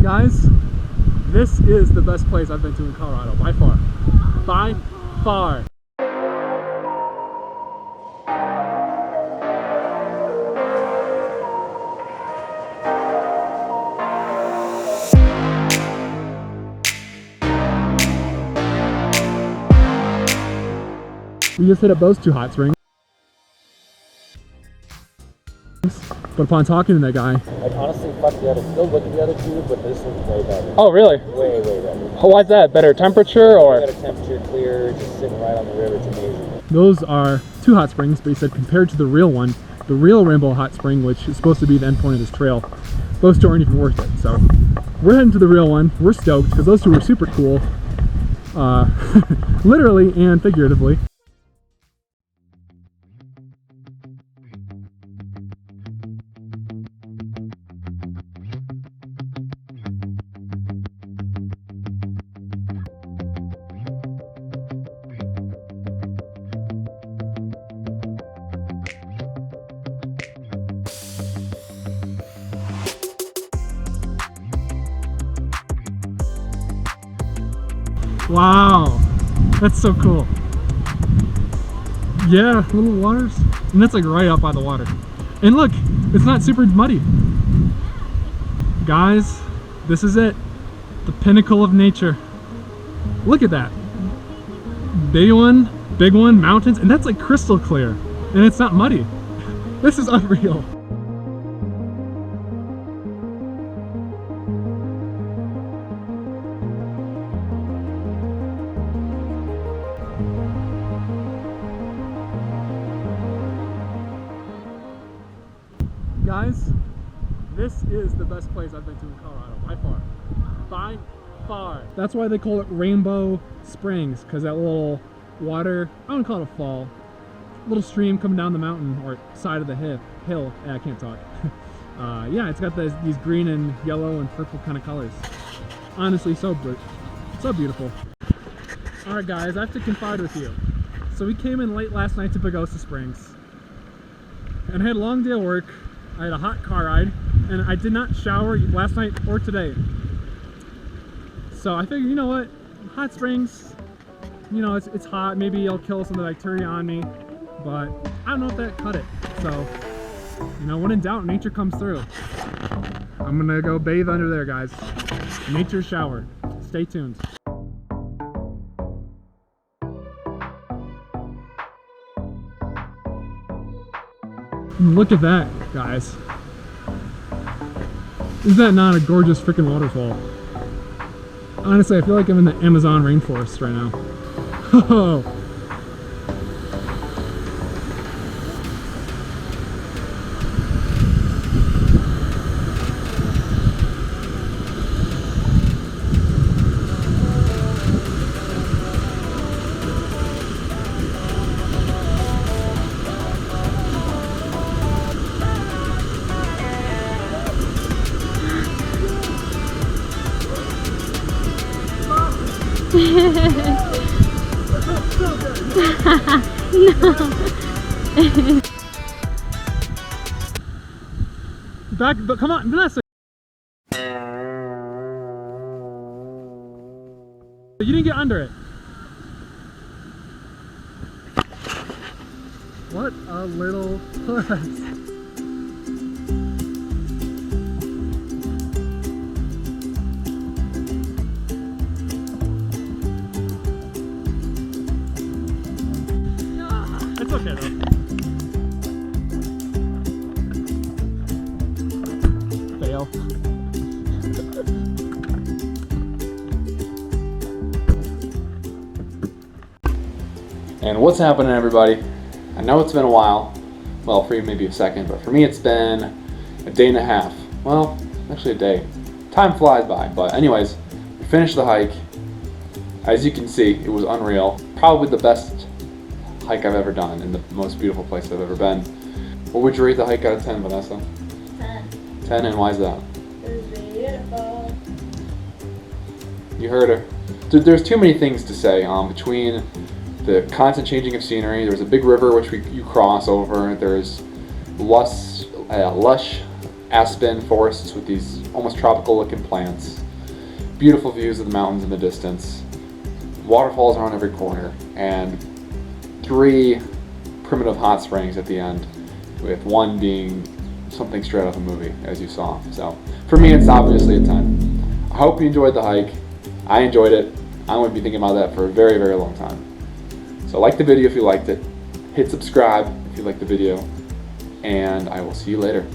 Guys, this is the best place I've been to in Colorado, by far. By far. We just hit up those two hot springs. But upon talking to that guy, like honestly, fuck the other. Still look at the other two, but this one's way better. Oh, really? Way better. Why's that? Better temperature or? Better temperature, clear, just sitting right on the river. It's amazing. Those are two hot springs, but he said compared to the real one, the real Rainbow Hot Spring, which is supposed to be the end point of this trail, those two aren't even worth it. So we're heading to the real one. We're stoked because those two were super cool, literally and figuratively. Wow, that's so cool. Yeah, little waters. And that's like right up by the water. And look, it's not super muddy. Guys, this is it. The pinnacle of nature. Look at that. Big one, mountains, and that's like crystal clear. And it's not muddy. This is unreal. Guys, this is the best place I've been to in Colorado, by far. By far. That's why they call it Rainbow Springs, because that little water, I don't call it a fall, little stream coming down the mountain or side of the hill. Yeah, I can't talk. Yeah, it's got these green and yellow and purple kind of colors. Honestly, so beautiful. All right, guys, I have to confide with you. So we came in late last night to Pagosa Springs, and I had a long day of work. I had a hot car ride, and I did not shower last night or today. So I figured, you know what, hot springs, you know, it's hot, maybe it'll kill some of the bacteria on me, but I don't know if that cut it. So, you know, when in doubt, nature comes through. I'm gonna go bathe under there, guys. Nature shower. Stay tuned. Look at that, guys. Is that not a gorgeous freaking waterfall? Honestly, I feel like I'm in the Amazon rainforest right now. Oh. No. Back, but come on, Vanessa. You didn't get under it. What a little puss. It's okay though. Fail. And what's happening, everybody? I know it's been a while. Well, for you maybe a second, but for me it's been a day and a half. Well, actually a day. Time flies by, but anyways, we finished the hike. As you can see, it was unreal. Probably the best hike I've ever done and the most beautiful place I've ever been. What would you rate the hike out of 10, Vanessa? 10. 10, and why is that? It was beautiful. You heard her. There's too many things to say. Between the constant changing of scenery, there's a big river which you cross over. There's lush aspen forests with these almost tropical looking plants, beautiful views of the mountains in the distance, waterfalls around every corner, and 3 primitive hot springs at the end, with one being something straight out of a movie, as you saw. So for me, it's obviously a 10. I hope you enjoyed the hike. I enjoyed it. I'm going to be thinking about that for a very, very long time. So like the video if you liked it, hit subscribe if you liked the video, and I will see you later.